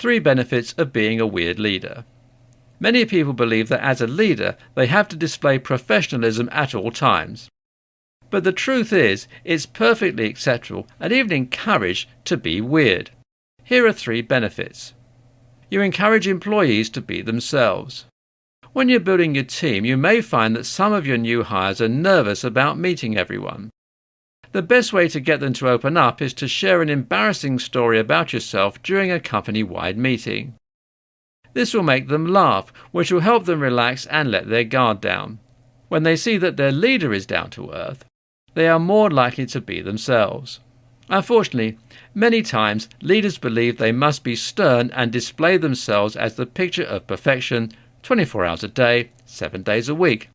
3 benefits of being a weird leader. Many people believe that as a leader they have to display professionalism at all times. But the truth is, it's perfectly acceptable and even encouraged to be weird. Here are 3 benefits. You encourage employees to be themselves. When you're building your team, you may find that some of your new hires are nervous about meeting everyone. The best way to get them to open up is to share an embarrassing story about yourself during a company-wide meeting. This will make them laugh, which will help them relax and let their guard down. When they see that their leader is down to earth, they are more likely to be themselves. Unfortunately, many times leaders believe they must be stern and display themselves as the picture of perfection 24 hours a day, 7 days a week.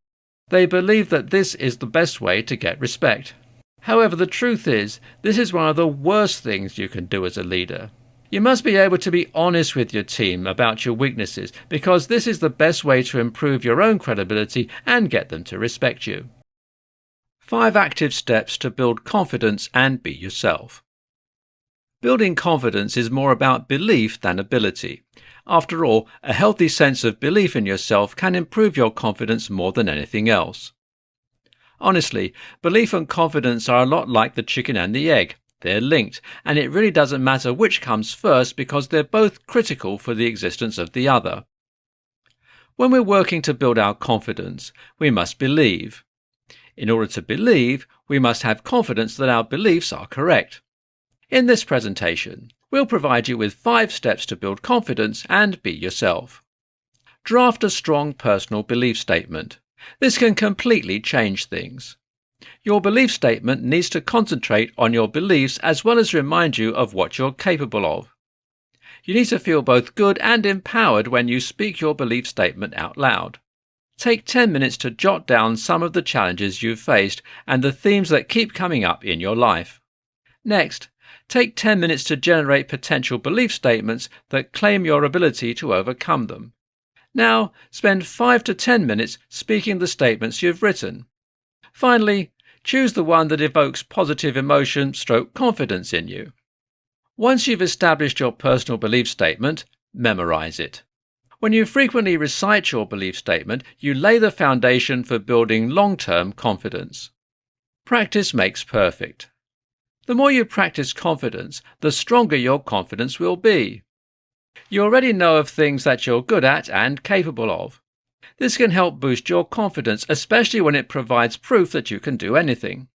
They believe that this is the best way to get respect. However, the truth is, this is one of the worst things you can do as a leader. You must be able to be honest with your team about your weaknesses, because this is the best way to improve your own credibility and get them to respect you. 5 active steps to build confidence and be yourself. Building confidence is more about belief than ability. After all, a healthy sense of belief in yourself can improve your confidence more than anything else. Honestly, belief and confidence are a lot like the chicken and the egg. They're linked, and it really doesn't matter which comes first because they're both critical for the existence of the other. When we're working to build our confidence, we must believe. In order to believe, we must have confidence that our beliefs are correct. In this presentation, we'll provide you with 5 steps to build confidence and be yourself. Draft a strong personal belief statement. This can completely change things. Your belief statement needs to concentrate on your beliefs as well as remind you of what you're capable of. You need to feel both good and empowered when you speak your belief statement out loud. Take 10 minutes to jot down some of the challenges you've faced and the themes that keep coming up in your life. Next, take 10 minutes to generate potential belief statements that claim your ability to overcome them. Now, spend 5 to 10 minutes speaking the statements you've written. Finally, choose the one that evokes positive emotion / confidence in you. Once you've established your personal belief statement, memorize it. When you frequently recite your belief statement, you lay the foundation for building long-term confidence. Practice makes perfect. The more you practice confidence, the stronger your confidence will be. You already know of things that you're good at and capable of. This can help boost your confidence, especially when it provides proof that you can do anything.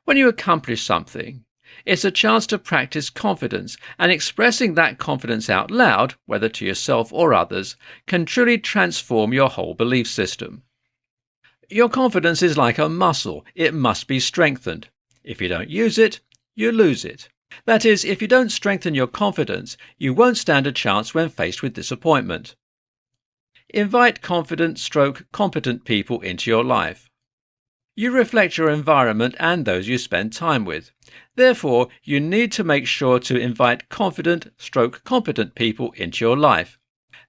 When you accomplish something, it's a chance to practice confidence, and expressing that confidence out loud, whether to yourself or others, can truly transform your whole belief system. Your confidence is like a muscle. It must be strengthened. If you don't use it, you lose it. That is, if you don't strengthen your confidence, you won't stand a chance when faced with disappointment. Invite confident / competent people into your life. You reflect your environment and those you spend time with. Therefore, you need to make sure to invite confident / competent people into your life.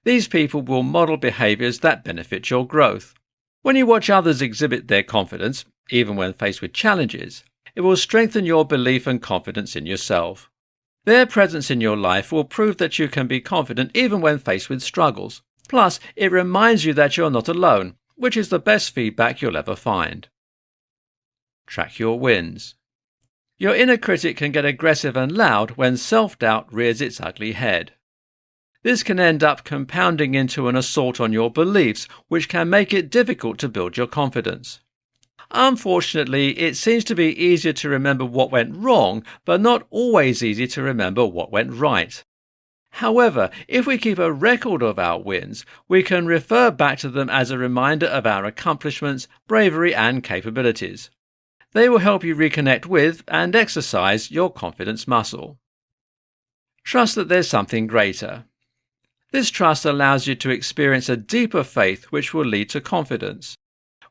These people will model behaviors that benefit your growth. When you watch others exhibit their confidence, even when faced with challenges, it will strengthen your belief and confidence in yourself. Their presence in your life will prove that you can be confident even when faced with struggles. Plus, it reminds you that you're not alone, which is the best feedback you'll ever find. Track your wins. Your inner critic can get aggressive and loud when self-doubt rears its ugly head. This can end up compounding into an assault on your beliefs, which can make it difficult to build your confidence. Unfortunately, it seems to be easier to remember what went wrong, but not always easy to remember what went right. However, if we keep a record of our wins, we can refer back to them as a reminder of our accomplishments, bravery, and capabilities. They will help you reconnect with and exercise your confidence muscle. Trust that there's something greater. This trust allows you to experience a deeper faith which will lead to confidence.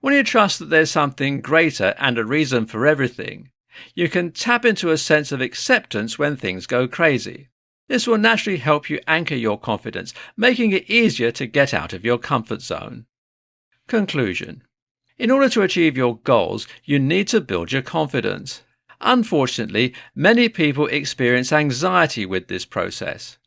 When you trust that there's something greater and a reason for everything, you can tap into a sense of acceptance when things go crazy. This will naturally help you anchor your confidence, making it easier to get out of your comfort zone. Conclusion. In order to achieve your goals, you need to build your confidence. Unfortunately, many people experience anxiety with this process.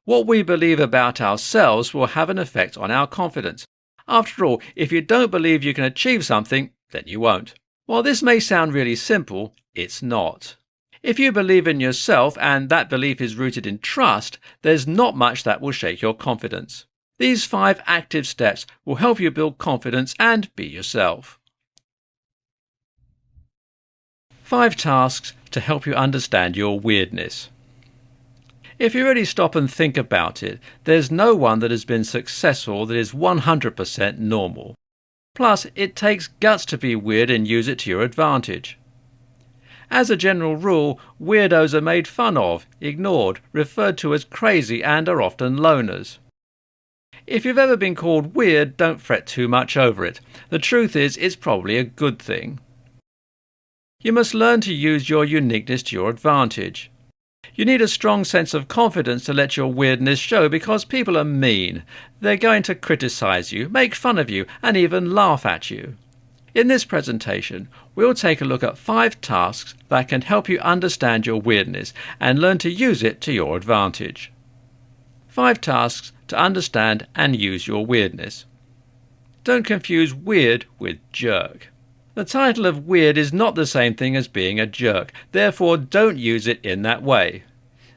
What we believe about ourselves will have an effect on our confidence. After all, if you don't believe you can achieve something, then you won't. While this may sound really simple, it's not. If you believe in yourself and that belief is rooted in trust, there's not much that will shake your confidence. These 5 active steps will help you build confidence and be yourself. 5 tasks to help you understand your weirdness. If you really stop and think about it, there's no one that has been successful that is 100% normal. Plus, it takes guts to be weird and use it to your advantage. As a general rule, weirdos are made fun of, ignored, referred to as crazy, and are often loners. If you've ever been called weird, don't fret too much over it. The truth is, it's probably a good thing. You must learn to use your uniqueness to your advantage. You need a strong sense of confidence to let your weirdness show, because people are mean. They're going to criticize you, make fun of you, and even laugh at you. In this presentation, we'll take a look at 5 tasks that can help you understand your weirdness and learn to use it to your advantage. 5 tasks to understand and use your weirdness. Don't confuse weird with jerk. The title of weird is not the same thing as being a jerk, therefore don't use it in that way.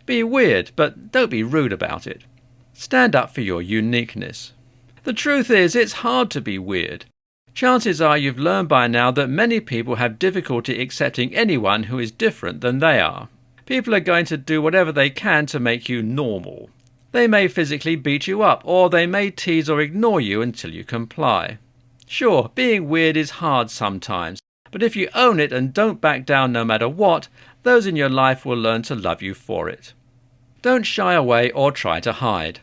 Be weird, but don't be rude about it. Stand up for your uniqueness. The truth is, it's hard to be weird. Chances are you've learned by now that many people have difficulty accepting anyone who is different than they are. People are going to do whatever they can to make you normal. They may physically beat you up, or they may tease or ignore you until you comply. Sure, being weird is hard sometimes, but if you own it and don't back down no matter what, those in your life will learn to love you for it. Don't shy away or try to hide.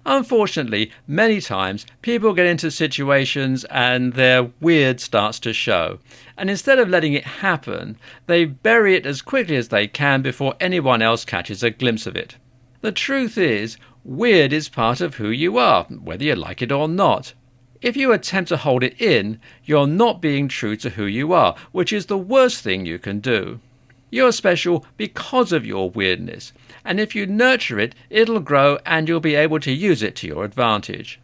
Unfortunately, many times people get into situations and their weird starts to show, and instead of letting it happen, they bury it as quickly as they can before anyone else catches a glimpse of it. The truth is, weird is part of who you are, whether you like it or not. If you attempt to hold it in, you're not being true to who you are, which is the worst thing you can do. You're special because of your weirdness, and if you nurture it, it'll grow and you'll be able to use it to your advantage.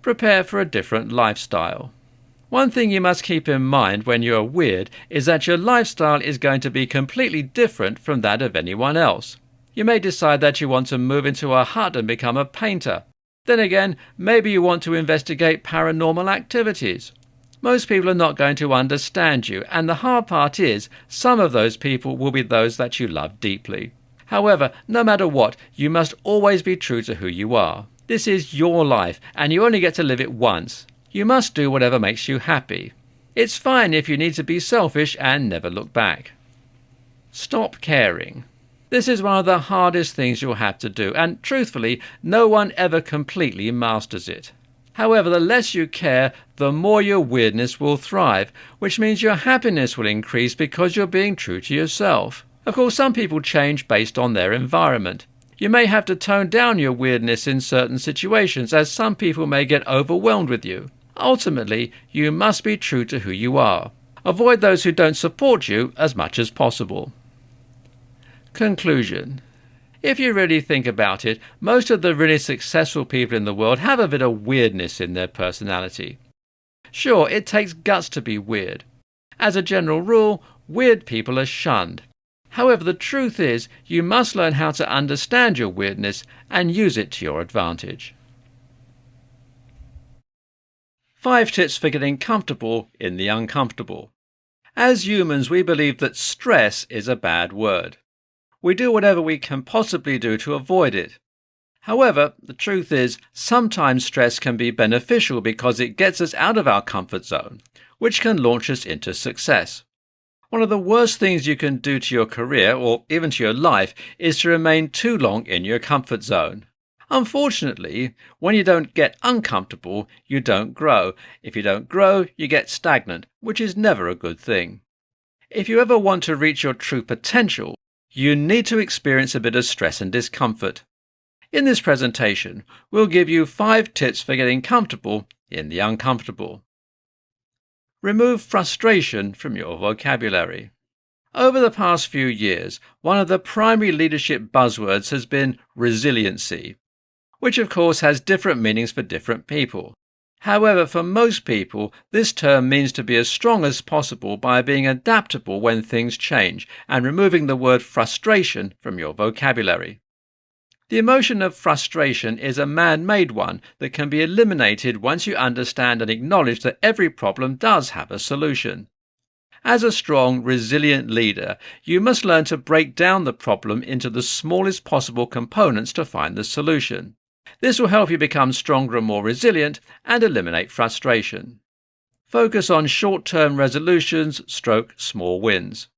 Prepare for a different lifestyle. One thing you must keep in mind when you're weird is that your lifestyle is going to be completely different from that of anyone else. You may decide that you want to move into a hut and become a painter. Then again, maybe you want to investigate paranormal activities. Most people are not going to understand you, and the hard part is, some of those people will be those that you love deeply. However, no matter what, you must always be true to who you are. This is your life, and you only get to live it once. You must do whatever makes you happy. It's fine if you need to be selfish and never look back. Stop caring. This is one of the hardest things you'll have to do, and truthfully, no one ever completely masters it. However, the less you care, the more your weirdness will thrive, which means your happiness will increase because you're being true to yourself. Of course, some people change based on their environment. You may have to tone down your weirdness in certain situations, as some people may get overwhelmed with you. Ultimately, you must be true to who you are. Avoid those who don't support you as much as possible. Conclusion. If you really think about it, most of the really successful people in the world have a bit of weirdness in their personality. Sure, it takes guts to be weird. As a general rule, weird people are shunned. However, the truth is, you must learn how to understand your weirdness and use it to your advantage. 5 tips for getting comfortable in the uncomfortable. As humans, we believe that stress is a bad word. We do whatever we can possibly do to avoid it. However, the truth is, sometimes stress can be beneficial because it gets us out of our comfort zone, which can launch us into success. One of the worst things you can do to your career, or even to your life, is to remain too long in your comfort zone. Unfortunately, when you don't get uncomfortable, you don't grow. If you don't grow, you get stagnant, which is never a good thing. If you ever want to reach your true potential, you need to experience a bit of stress and discomfort. In this presentation, we'll give you 5 tips for getting comfortable in the uncomfortable. Remove frustration from your vocabulary. Over the past few years, one of the primary leadership buzzwords has been resiliency. which of course has different meanings for different people. However, for most people, this term means to be as strong as possible by being adaptable when things change and removing the word frustration from your vocabulary. The emotion of frustration is a man-made one that can be eliminated once you understand and acknowledge that every problem does have a solution. As a strong, resilient leader, you must learn to break down the problem into the smallest possible components to find the solution. This will help you become stronger and more resilient and eliminate frustration. Focus on short-term resolutions / small wins.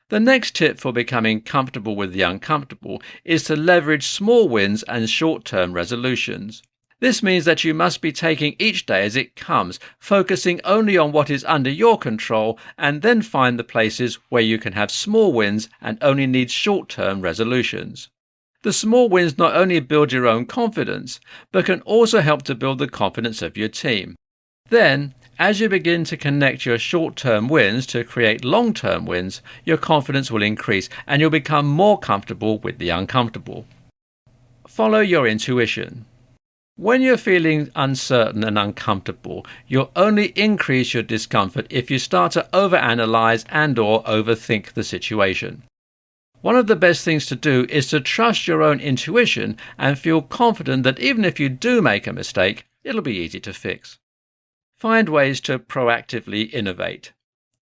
The next tip for becoming comfortable with the uncomfortable is to leverage small wins and short-term resolutions. This means that you must be taking each day as it comes, focusing only on what is under your control, and then find the places where you can have small wins and only need short-term resolutions. The small wins not only build your own confidence, but can also help to build the confidence of your team. Then, as you begin to connect your short-term wins to create long-term wins, your confidence will increase and you'll become more comfortable with the uncomfortable. Follow your intuition. When you're feeling uncertain and uncomfortable, you'll only increase your discomfort if you start to overanalyze and/or overthink the situation. One of the best things to do is to trust your own intuition and feel confident that even if you do make a mistake, it'll be easy to fix. Find ways to proactively innovate.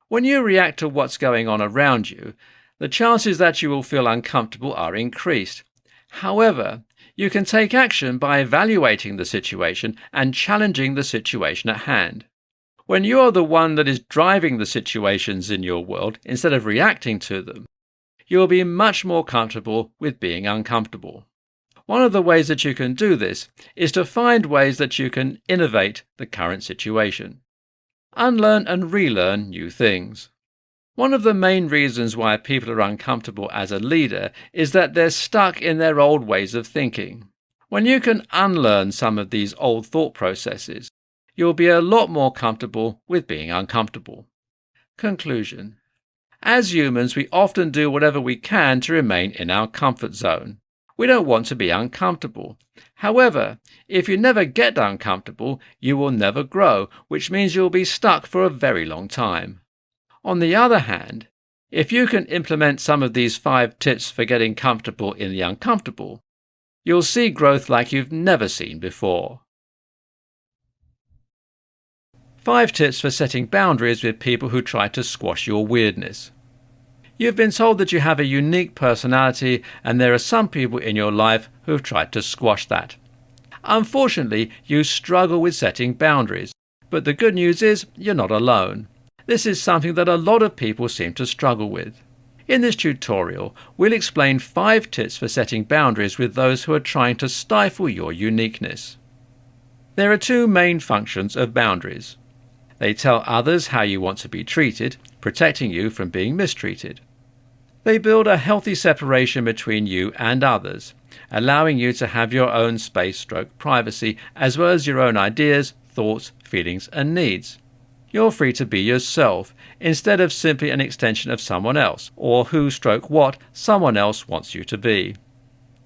When you react to what's going on around you, the chances that you will feel uncomfortable are increased. However, you can take action by evaluating the situation and challenging the situation at hand. When you are the one that is driving the situations in your world instead of reacting to them, you will be much more comfortable with being uncomfortable. One of the ways that you can do this is to find ways that you can innovate the current situation. Unlearn and relearn new things. One of the main reasons why people are uncomfortable as a leader is that they're stuck in their old ways of thinking. When you can unlearn some of these old thought processes, you'll be a lot more comfortable with being uncomfortable. Conclusion. As humans, we often do whatever we can to remain in our comfort zone. We don't want to be uncomfortable. However, if you never get uncomfortable, you will never grow, which means you'll be stuck for a very long time. On the other hand, if you can implement some of these 5 tips for getting comfortable in the uncomfortable, you'll see growth like you've never seen before. 5 tips for setting boundaries with people who try to squash your weirdness. You've been told that you have a unique personality, and there are some people in your life who have tried to squash that. Unfortunately, you struggle with setting boundaries, but the good news is you're not alone. This is something that a lot of people seem to struggle with. In this tutorial, we'll explain 5 tips for setting boundaries with those who are trying to stifle your uniqueness. There are 2 main functions of boundaries. They tell others how you want to be treated, protecting you from being mistreated. They build a healthy separation between you and others, allowing you to have your own space / privacy, as well as your own ideas, thoughts, feelings and needs. You're free to be yourself, instead of simply an extension of someone else, or who / what someone else wants you to be.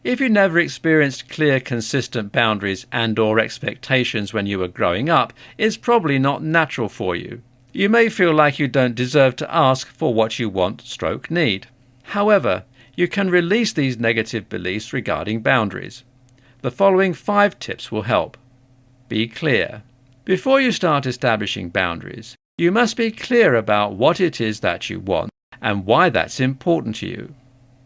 If you never experienced clear, consistent boundaries and/or expectations when you were growing up, it's probably not natural for you. You may feel like you don't deserve to ask for what you want / need. However, you can release these negative beliefs regarding boundaries. The following 5 tips will help. Be clear. Before you start establishing boundaries, you must be clear about what it is that you want and why that's important to you.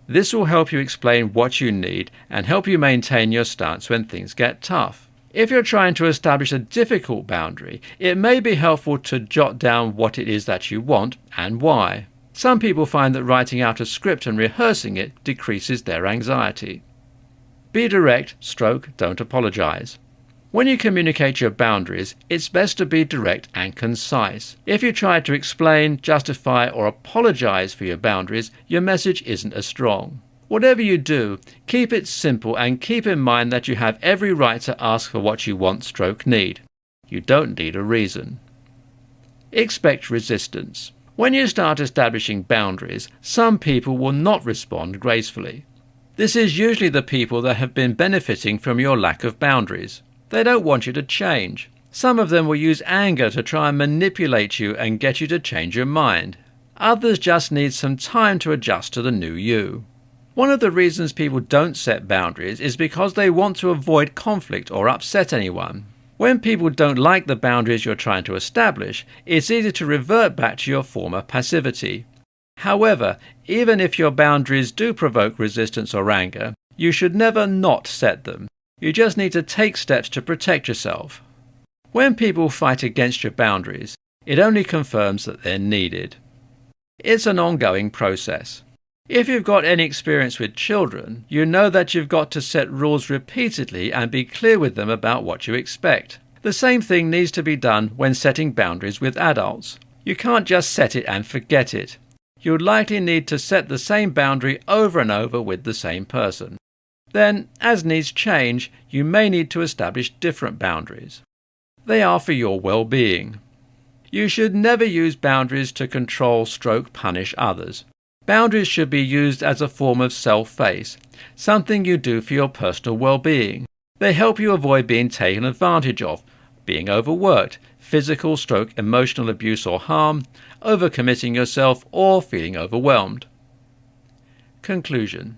This will help you explain what you need and help you maintain your stance when things get tough. If you're trying to establish a difficult boundary, it may be helpful to jot down what it is that you want and why. Some people find that writing out a script and rehearsing it decreases their anxiety. Be direct / don't apologize. When you communicate your boundaries, it's best to be direct and concise. If you try to explain, justify, or apologize for your boundaries, your message isn't as strong. Whatever you do, keep it simple and keep in mind that you have every right to ask for what you want / need. You don't need a reason. Expect resistance. When you start establishing boundaries, some people will not respond gracefully. This is usually the people that have been benefiting from your lack of boundaries. They don't want you to change. Some of them will use anger to try and manipulate you and get you to change your mind. Others just need some time to adjust to the new you. One of the reasons people don't set boundaries is because they want to avoid conflict or upset anyone. When people don't like the boundaries you're trying to establish, it's easy to revert back to your former passivity. However, even if your boundaries do provoke resistance or anger, you should never not set them. You just need to take steps to protect yourself. When people fight against your boundaries, it only confirms that they're needed. It's an ongoing process. If you've got any experience with children, you know that you've got to set rules repeatedly and be clear with them about what you expect. The same thing needs to be done when setting boundaries with adults. You can't just set it and forget it. You'll likely need to set the same boundary over and over with the same person. Then, as needs change, you may need to establish different boundaries. They are for your well-being. You should never use boundaries to control/punish others. Boundaries should be used as a form of self-face, something you do for your personal well-being. They help you avoid being taken advantage of, being overworked, physical/emotional abuse or harm, overcommitting yourself, or feeling overwhelmed. Conclusion.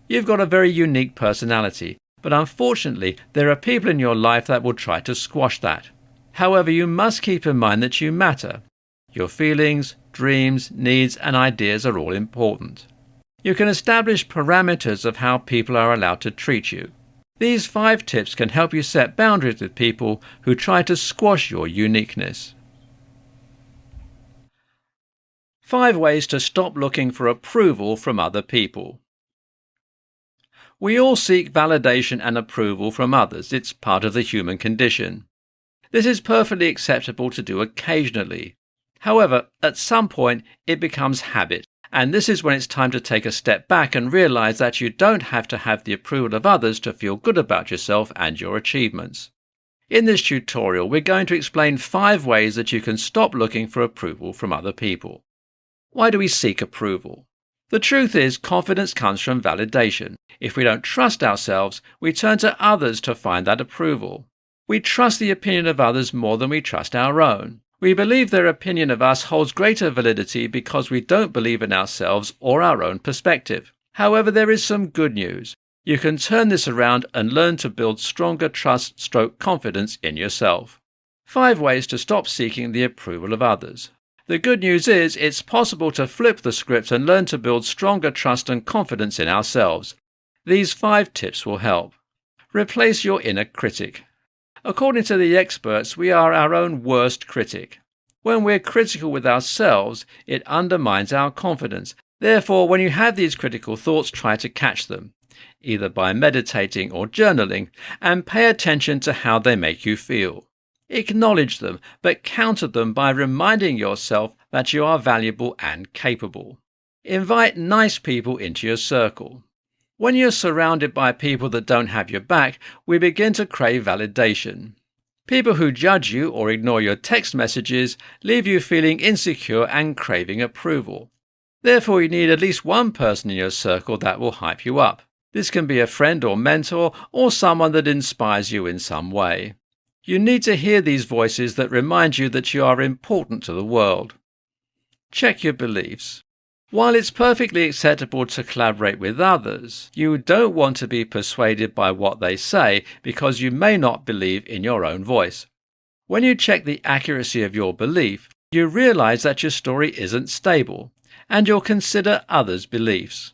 You've got a very unique personality, but unfortunately there are people in your life that will try to squash that. However, you must keep in mind that you matter. Your feelings, dreams, needs and ideas are all important. You can establish parameters of how people are allowed to treat you. These 5 tips can help you set boundaries with people who try to squash your uniqueness. 5 ways to stop looking for approval from other people. We all seek validation and approval from others. It's part of the human condition. This is perfectly acceptable to do occasionally. However, at some point it becomes habit, and this is when it's time to take a step back and realize that you don't have to have the approval of others to feel good about yourself and your achievements. In this tutorial, we're going to explain 5 ways that you can stop looking for approval from other people. Why do we seek approval? The truth is, confidence comes from validation. If we don't trust ourselves, we turn to others to find that approval. We trust the opinion of others more than we trust our own. We believe their opinion of us holds greater validity because we don't believe in ourselves or our own perspective. However, there is some good news. You can turn this around and learn to build stronger trust/confidence in yourself. 5 ways to stop seeking the approval of others. The good news is it's possible to flip the script and learn to build stronger trust and confidence in ourselves. These 5 tips will help. Replace your inner critic. According to the experts, we are our own worst critic. When we're critical with ourselves, it undermines our confidence. Therefore, when you have these critical thoughts, try to catch them, either by meditating or journaling, and pay attention to how they make you feel. Acknowledge them, but counter them by reminding yourself that you are valuable and capable. Invite nice people into your circle. When you're surrounded by people that don't have your back, we begin to crave validation. People who judge you or ignore your text messages leave you feeling insecure and craving approval. Therefore, you need at least one person in your circle that will hype you up. This can be a friend or mentor or someone that inspires you in some way. You need to hear these voices that remind you that you are important to the world. Check your beliefs. While it's perfectly acceptable to collaborate with others, you don't want to be persuaded by what they say because you may not believe in your own voice. When you check the accuracy of your belief, you realize that your story isn't stable, and you'll consider others' beliefs.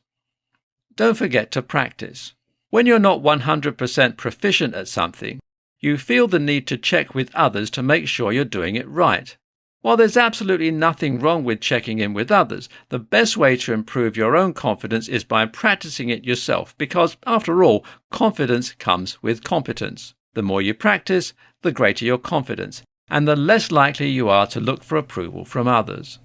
Don't forget to practice. When you're not 100% proficient at something, you feel the need to check with others to make sure you're doing it right. While there's absolutely nothing wrong with checking in with others, the best way to improve your own confidence is by practicing it yourself because, after all, confidence comes with competence. The more you practice, the greater your confidence, and the less likely you are to look for approval from others.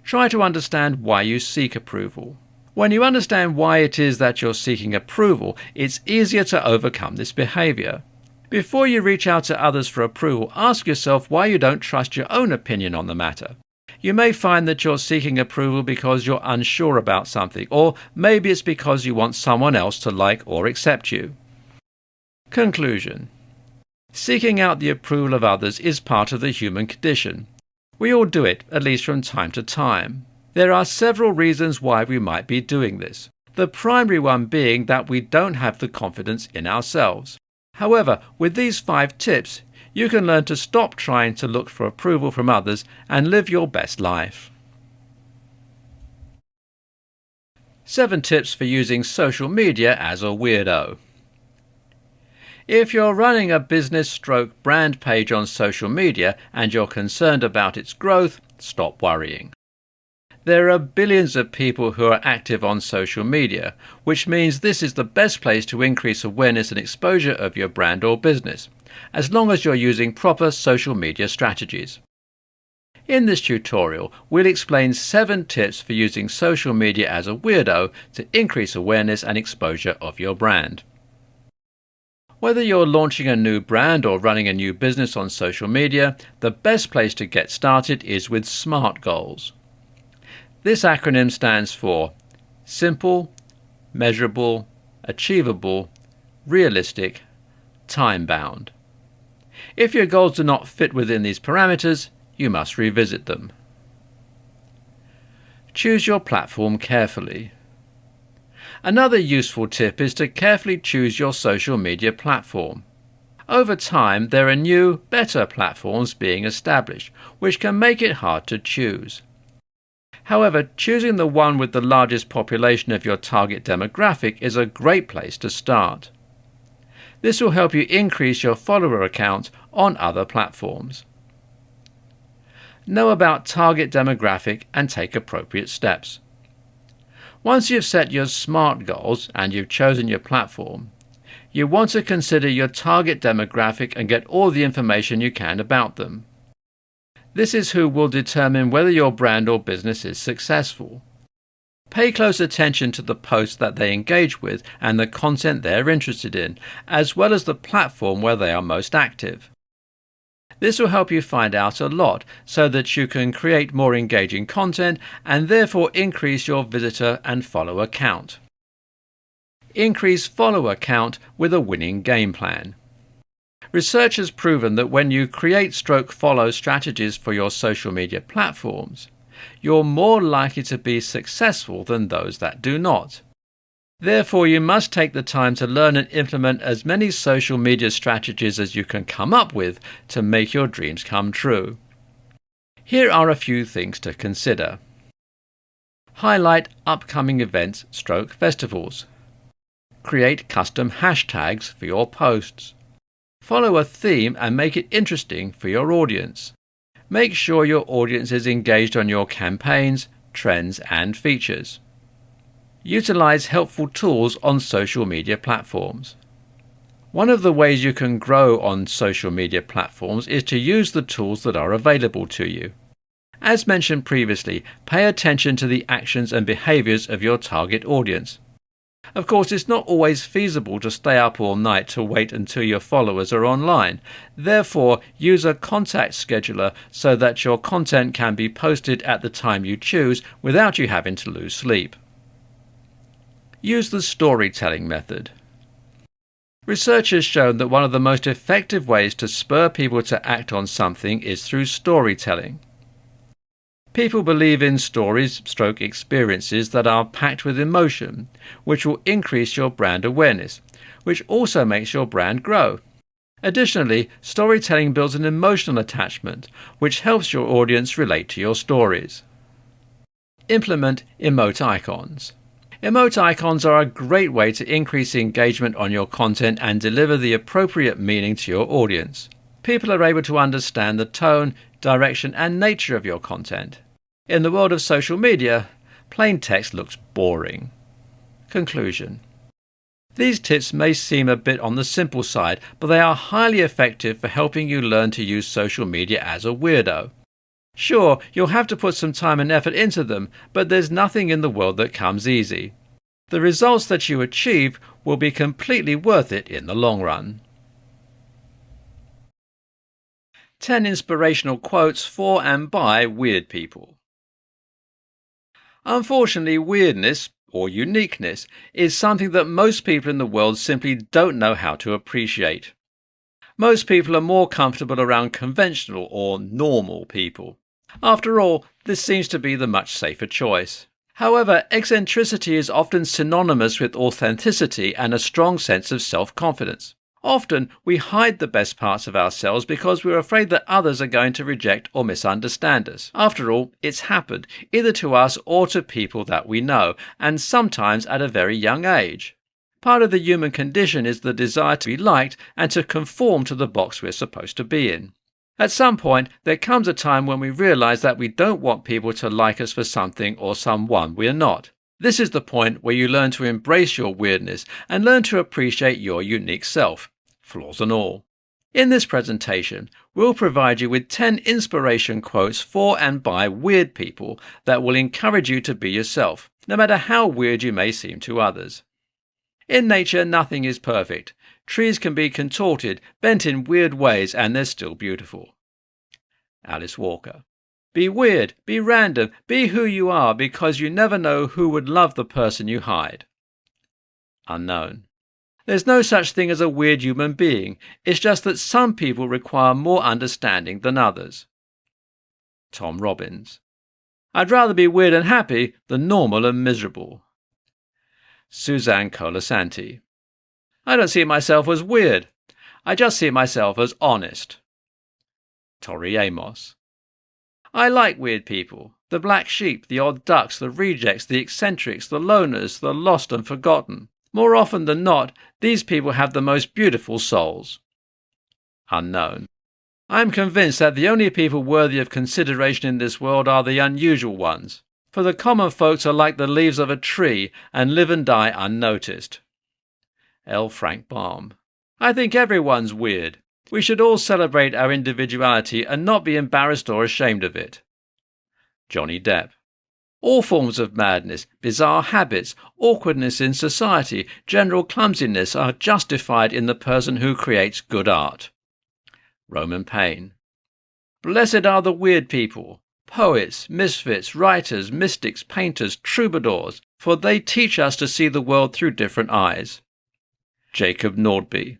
Try to understand why you seek approval. When you understand why it is that you're seeking approval, it's easier to overcome this behavior. Before you reach out to others for approval, ask yourself why you don't trust your own opinion on the matter. You may find that you're seeking approval because you're unsure about something, or maybe it's because you want someone else to like or accept you. Conclusion. Seeking out the approval of others is part of the human condition. We all do it, at least from time to time. There are several reasons why we might be doing this, the primary one being that we don't have the confidence in ourselves. However, with these 5 tips, you can learn to stop trying to look for approval from others and live your best life. 7 tips for using social media as a weirdo. If you're running a business/brand page on social media and you're concerned about its growth, stop worrying. There are billions of people who are active on social media, which means this is the best place to increase awareness and exposure of your brand or business, as long as you're using proper social media strategies. In this tutorial, we'll explain 7 tips for using social media as a weirdo to increase awareness and exposure of your brand. Whether you're launching a new brand or running a new business on social media, the best place to get started is with SMART goals. This acronym stands for Simple, Measurable, Achievable, Realistic, Time-bound. If your goals do not fit within these parameters, you must revisit them. Choose your platform carefully. Another useful tip is to carefully choose your social media platform. Over time, there are new, better platforms being established, which can make it hard to choose. However, choosing the one with the largest population of your target demographic is a great place to start. This will help you increase your follower account on other platforms. Know about target demographic and take appropriate steps. Once you've set your SMART goals and you've chosen your platform, you want to consider your target demographic and get all the information you can about them. This is who will determine whether your brand or business is successful. Pay close attention to the posts that they engage with and the content they're interested in, as well as the platform where they are most active. This will help you find out a lot so that you can create more engaging content and therefore increase your visitor and follower count. Increase follower count with a winning game plan. Research has proven that when you create/follow strategies for your social media platforms, you're more likely to be successful than those that do not. Therefore, you must take the time to learn and implement as many social media strategies as you can come up with to make your dreams come true. Here are a few things to consider. Highlight upcoming events/festivals. Create custom hashtags for your posts. Follow a theme and make it interesting for your audience. Make sure your audience is engaged on your campaigns, trends, and features. Utilize helpful tools on social media platforms. One of the ways you can grow on social media platforms is to use the tools that are available to you. As mentioned previously, pay attention to the actions and behaviors of your target audience. Of course, it's not always feasible to stay up all night to wait until your followers are online. Therefore, use a contact scheduler so that your content can be posted at the time you choose without you having to lose sleep. Use the storytelling method. Research has shown that one of the most effective ways to spur people to act on something is through storytelling. People believe in stories/experiences that are packed with emotion, which will increase your brand awareness, which also makes your brand grow. Additionally, storytelling builds an emotional attachment, which helps your audience relate to your stories. Implement emote icons. Emote icons are a great way to increase engagement on your content and deliver the appropriate meaning to your audience. People are able to understand the tone, direction, and nature of your content. In the world of social media, plain text looks boring. Conclusion. These tips may seem a bit on the simple side, but they are highly effective for helping you learn to use social media as a weirdo. Sure, you'll have to put some time and effort into them, but there's nothing in the world that comes easy. The results that you achieve will be completely worth it in the long run. 10 inspirational quotes for and by weird people. Unfortunately, weirdness, or uniqueness, is something that most people in the world simply don't know how to appreciate. Most people are more comfortable around conventional or normal people. After all, this seems to be the much safer choice. However, eccentricity is often synonymous with authenticity and a strong sense of self-confidence. Often, we hide the best parts of ourselves because we're afraid that others are going to reject or misunderstand us. After all, it's happened, either to us or to people that we know, and sometimes at a very young age. Part of the human condition is the desire to be liked and to conform to the box we're supposed to be in. At some point, there comes a time when we realize that we don't want people to like us for something or someone we're not. This is the point where you learn to embrace your weirdness and learn to appreciate your unique self, flaws and all. In this presentation, we'll provide you with 10 inspiration quotes for and by weird people that will encourage you to be yourself, no matter how weird you may seem to others. In nature, nothing is perfect. Trees can be contorted, bent in weird ways, and they're still beautiful. Alice Walker. Be weird, be random, be who you are, because you never know who would love the person you hide. Unknown. There's no such thing as a weird human being. It's just that some people require more understanding than others. Tom Robbins. I'd rather be weird and happy than normal and miserable. Suzanne Colasanti. I don't see myself as weird. I just see myself as honest. Tori Amos. I like weird people. The black sheep, the odd ducks, the rejects, the eccentrics, the loners, the lost and forgotten. More often than not, these people have the most beautiful souls. Unknown. I am convinced that the only people worthy of consideration in this world are the unusual ones. For the common folks are like the leaves of a tree and live and die unnoticed. L. Frank Baum. I think everyone's weird. We should all celebrate our individuality and not be embarrassed or ashamed of it. Johnny Depp. All forms of madness, bizarre habits, awkwardness in society, general clumsiness are justified in the person who creates good art. Roman Paine. Blessed are the weird people, poets, misfits, writers, mystics, painters, troubadours, for they teach us to see the world through different eyes. Jacob Nordby.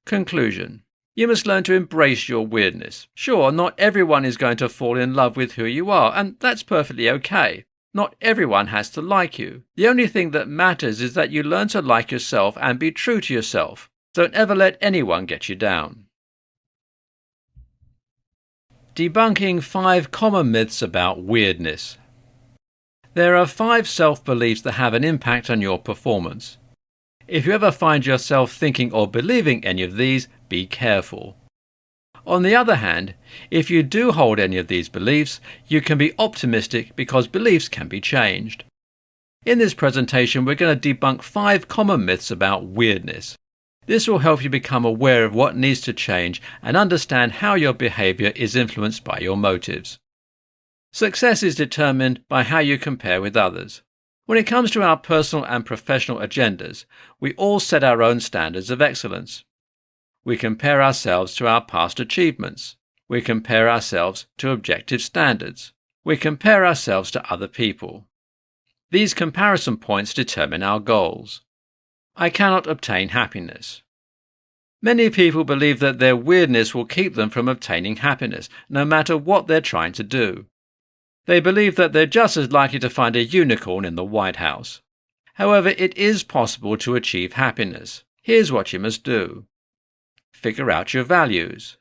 Conclusion. You must learn to embrace your weirdness. Sure, not everyone is going to fall in love with who you are, and that's perfectly okay. Not everyone has to like you. The only thing that matters is that you learn to like yourself and be true to yourself. Don't ever let anyone get you down. Debunking 5 common myths about weirdness. There are 5 self-beliefs that have an impact on your performance. If you ever find yourself thinking or believing any of these, be careful. On the other hand, if you do hold any of these beliefs, you can be optimistic because beliefs can be changed. In this presentation, we're going to debunk 5 common myths about weirdness. This will help you become aware of what needs to change and understand how your behavior is influenced by your motives. Success is determined by how you compare with others. When it comes to our personal and professional agendas, we all set our own standards of excellence. We compare ourselves to our past achievements. We compare ourselves to objective standards. We compare ourselves to other people. These comparison points determine our goals. I cannot obtain happiness. Many people believe that their weirdness will keep them from obtaining happiness, no matter what they're trying to do. They believe that they're just as likely to find a unicorn in the White House. However, it is possible to achieve happiness. Here's what you must do. Figure out your values.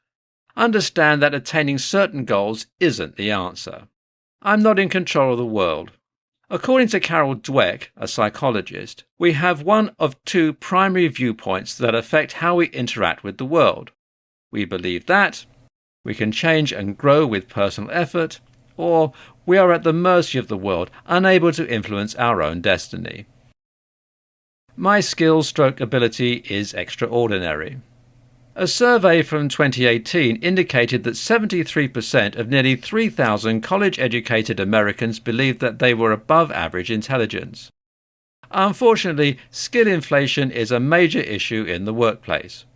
Understand that attaining certain goals isn't the answer. I'm not in control of the world. According to Carol Dweck, a psychologist, we have one of 2 primary viewpoints that affect how we interact with the world. We believe that we can change and grow with personal effort, or we are at the mercy of the world, unable to influence our own destiny. My skill/ability is extraordinary. A survey from 2018 indicated that 73% of nearly 3,000 college-educated Americans believed that they were above average intelligence. Unfortunately, skill inflation is a major issue in the workplace.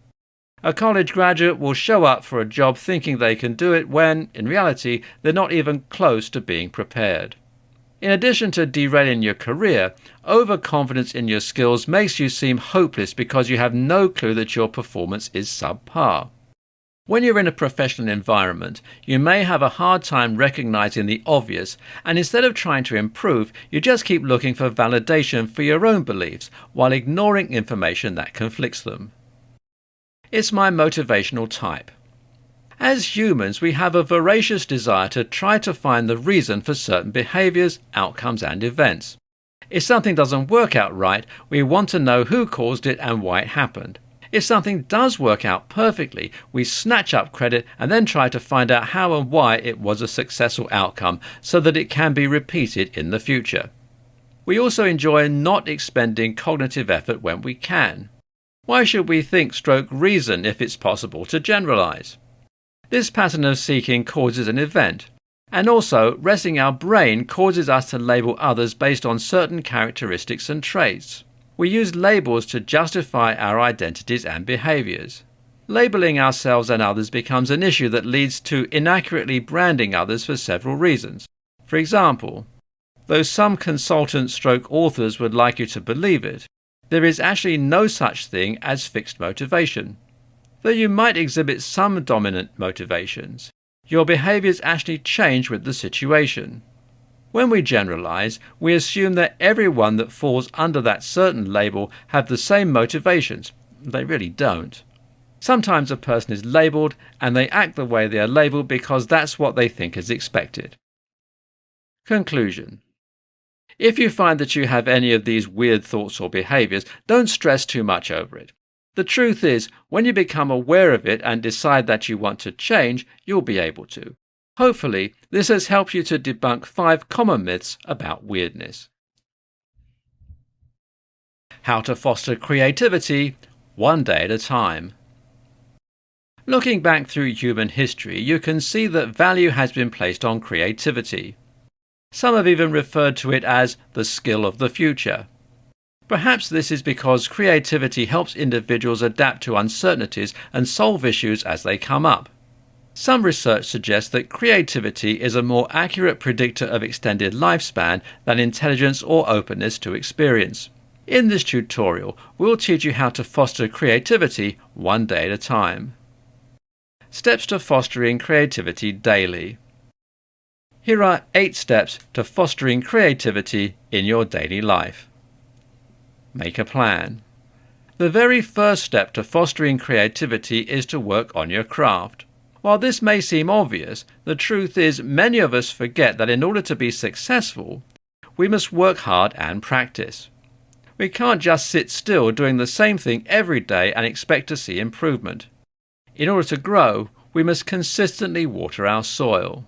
A college graduate will show up for a job thinking they can do it when, in reality, they're not even close to being prepared. In addition to derailing your career, overconfidence in your skills makes you seem hopeless because you have no clue that your performance is subpar. When you're in a professional environment, you may have a hard time recognizing the obvious, and instead of trying to improve, you just keep looking for validation for your own beliefs while ignoring information that conflicts them. It's my motivational type. As humans, we have a voracious desire to try to find the reason for certain behaviors, outcomes, and events. If something doesn't work out right, we want to know who caused it and why it happened. If something does work out perfectly, we snatch up credit and then try to find out how and why it was a successful outcome so that it can be repeated in the future. We also enjoy not expending cognitive effort when we can. Why should we think/reason if it's possible to generalize? This pattern of seeking causes an event, and also resting our brain causes us to label others based on certain characteristics and traits. We use labels to justify our identities and behaviors. Labeling ourselves and others becomes an issue that leads to inaccurately branding others for several reasons. For example, though some consultants/authors would like you to believe it, there is actually no such thing as fixed motivation. Though you might exhibit some dominant motivations, your behaviors actually change with the situation. When we generalize, we assume that everyone that falls under that certain label have the same motivations. They really don't. Sometimes a person is labeled and they act the way they are labeled because that's what they think is expected. Conclusion. If you find that you have any of these weird thoughts or behaviors, don't stress too much over it. The truth is, when you become aware of it and decide that you want to change, you'll be able to. Hopefully, this has helped you to debunk 5 common myths about weirdness. How to foster creativity, one day at a time. Looking back through human history, you can see that value has been placed on creativity. Some have even referred to it as the skill of the future. Perhaps this is because creativity helps individuals adapt to uncertainties and solve issues as they come up. Some research suggests that creativity is a more accurate predictor of extended lifespan than intelligence or openness to experience. In this tutorial, we'll teach you how to foster creativity one day at a time. Steps to fostering creativity daily. Here are 8 steps to fostering creativity in your daily life. Make a plan. The very first step to fostering creativity is to work on your craft. While this may seem obvious, the truth is many of us forget that in order to be successful, we must work hard and practice. We can't just sit still doing the same thing every day and expect to see improvement. In order to grow, we must consistently water our soil.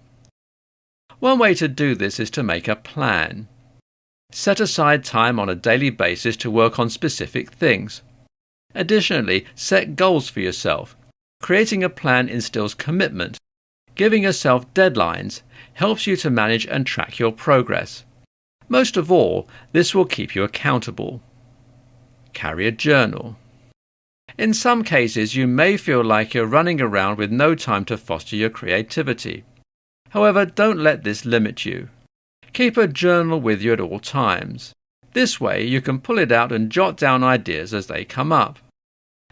One way to do this is to make a plan. Set aside time on a daily basis to work on specific things. Additionally, set goals for yourself. Creating a plan instills commitment. Giving yourself deadlines helps you to manage and track your progress. Most of all, this will keep you accountable. Carry a journal. In some cases, you may feel like you're running around with no time to foster your creativity. However, don't let this limit you. Keep a journal with you at all times. This way you can pull it out and jot down ideas as they come up.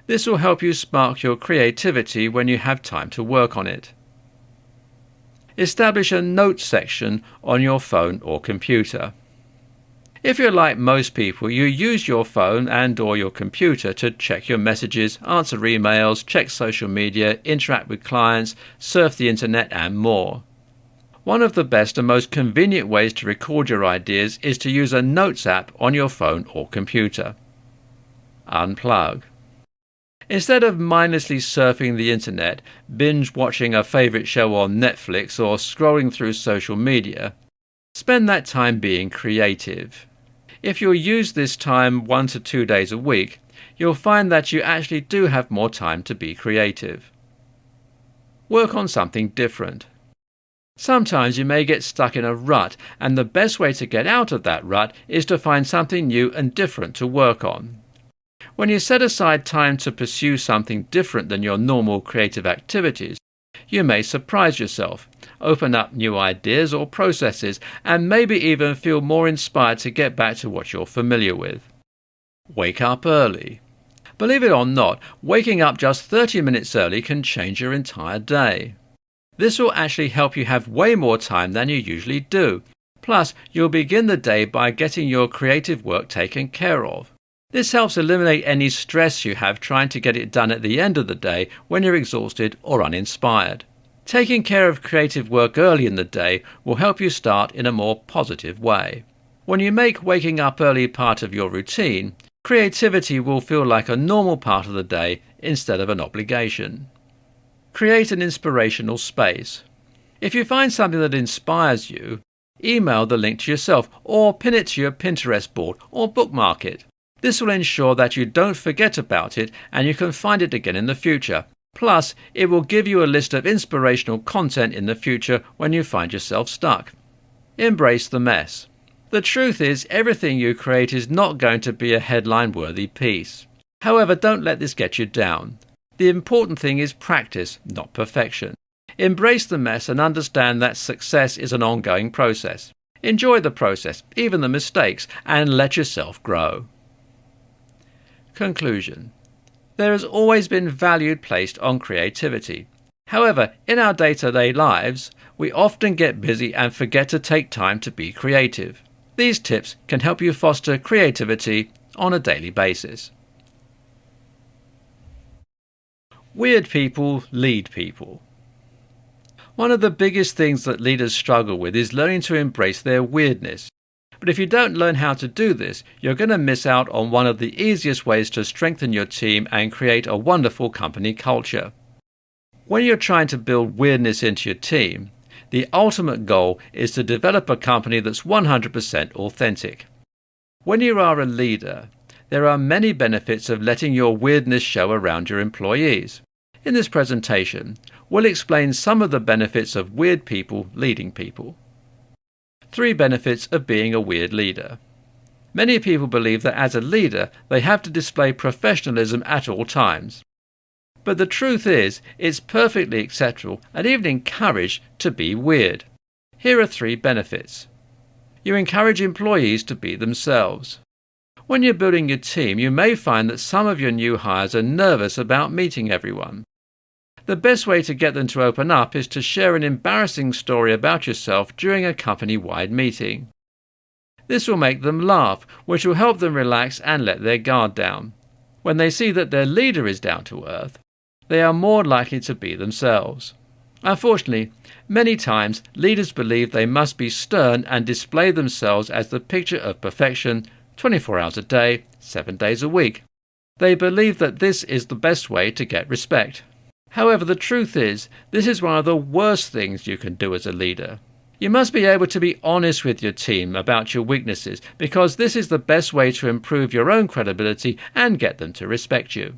This will help you spark your creativity when you have time to work on it. Establish a notes section on your phone or computer. If you're like most people, you use your phone and/or your computer to check your messages, answer emails, check social media, interact with clients, surf the internet and more. One of the best and most convenient ways to record your ideas is to use a notes app on your phone or computer. Unplug. Instead of mindlessly surfing the internet, binge watching a favourite show on Netflix or scrolling through social media, spend that time being creative. If you'll use this time 1 to 2 days a week, you'll find that you actually do have more time to be creative. Work on something different. Sometimes you may get stuck in a rut, and the best way to get out of that rut is to find something new and different to work on. When you set aside time to pursue something different than your normal creative activities, you may surprise yourself, open up new ideas or processes, and maybe even feel more inspired to get back to what you're familiar with. Wake up early. Believe it or not, waking up just 30 minutes early can change your entire day. This will actually help you have way more time than you usually do. Plus, you'll begin the day by getting your creative work taken care of. This helps eliminate any stress you have trying to get it done at the end of the day when you're exhausted or uninspired. Taking care of creative work early in the day will help you start in a more positive way. When you make waking up early part of your routine, creativity will feel like a normal part of the day instead of an obligation. Create an inspirational space. If you find something that inspires you, email the link to yourself or pin it to your Pinterest board or bookmark it. This will ensure that you don't forget about it and you can find it again in the future. Plus, it will give you a list of inspirational content in the future when you find yourself stuck. Embrace the mess. The truth is, everything you create is not going to be a headline-worthy piece. However, don't let this get you down. The important thing is practice, not perfection. Embrace the mess and understand that success is an ongoing process. Enjoy the process, even the mistakes, and let yourself grow. Conclusion. There has always been value placed on creativity. However, in our day-to-day lives, we often get busy and forget to take time to be creative. These tips can help you foster creativity on a daily basis. Weird people lead people. One of the biggest things that leaders struggle with is learning to embrace their weirdness. But if you don't learn how to do this, you're going to miss out on one of the easiest ways to strengthen your team and create a wonderful company culture. When you're trying to build weirdness into your team, the ultimate goal is to develop a company that's 100% authentic. When you are a leader, there are many benefits of letting your weirdness show around your employees. In this presentation, we'll explain some of the benefits of weird people leading people. 3 benefits of being a weird leader. Many people believe that as a leader, they have to display professionalism at all times. But the truth is, it's perfectly acceptable and even encouraged to be weird. Here are 3 benefits. You encourage employees to be themselves. When you're building your team, you may find that some of your new hires are nervous about meeting everyone. The best way to get them to open up is to share an embarrassing story about yourself during a company-wide meeting. This will make them laugh, which will help them relax and let their guard down. When they see that their leader is down to earth, they are more likely to be themselves. Unfortunately, many times leaders believe they must be stern and display themselves as the picture of perfection 24 hours a day, 7 days a week. They believe that this is the best way to get respect. However, the truth is, this is one of the worst things you can do as a leader. You must be able to be honest with your team about your weaknesses, because this is the best way to improve your own credibility and get them to respect you.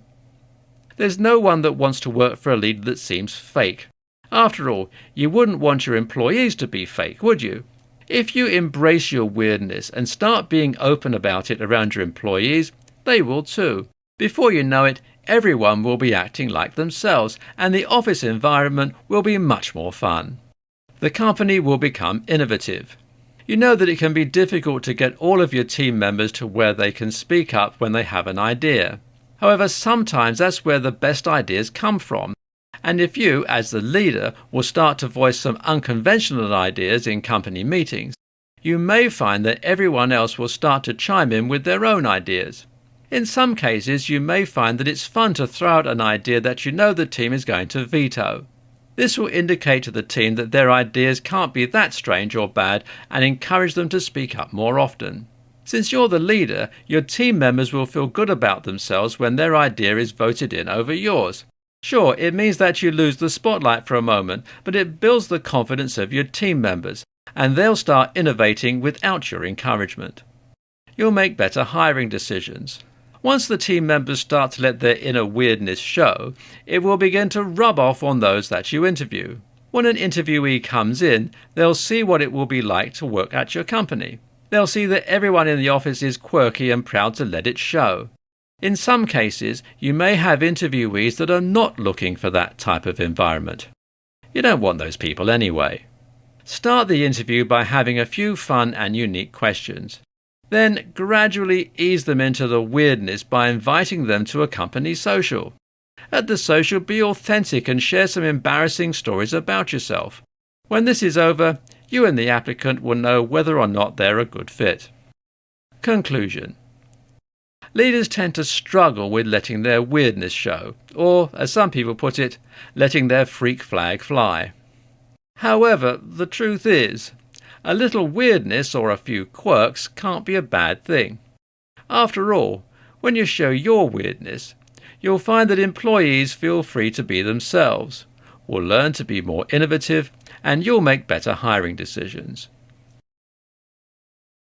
There's no one that wants to work for a leader that seems fake. After all, you wouldn't want your employees to be fake, would you? If you embrace your weirdness and start being open about it around your employees, they will too. Before you know it, everyone will be acting like themselves, and the office environment will be much more fun. The company will become innovative. You know that it can be difficult to get all of your team members to where they can speak up when they have an idea. However, sometimes that's where the best ideas come from. And if you, as the leader, will start to voice some unconventional ideas in company meetings, you may find that everyone else will start to chime in with their own ideas. In some cases, you may find that it's fun to throw out an idea that you know the team is going to veto. This will indicate to the team that their ideas can't be that strange or bad and encourage them to speak up more often. Since you're the leader, your team members will feel good about themselves when their idea is voted in over yours. Sure, it means that you lose the spotlight for a moment, but it builds the confidence of your team members, and they'll start innovating without your encouragement. You'll make better hiring decisions. Once the team members start to let their inner weirdness show, it will begin to rub off on those that you interview. When an interviewee comes in, they'll see what it will be like to work at your company. They'll see that everyone in the office is quirky and proud to let it show. In some cases, you may have interviewees that are not looking for that type of environment. You don't want those people anyway. Start the interview by having a few fun and unique questions. Then gradually ease them into the weirdness by inviting them to a company social. At the social, be authentic and share some embarrassing stories about yourself. When this is over, you and the applicant will know whether or not they're a good fit. Conclusion. Leaders tend to struggle with letting their weirdness show, or, as some people put it, letting their freak flag fly. However, the truth is, a little weirdness or a few quirks can't be a bad thing. After all, when you show your weirdness, you'll find that employees feel free to be themselves, will learn to be more innovative, and you'll make better hiring decisions.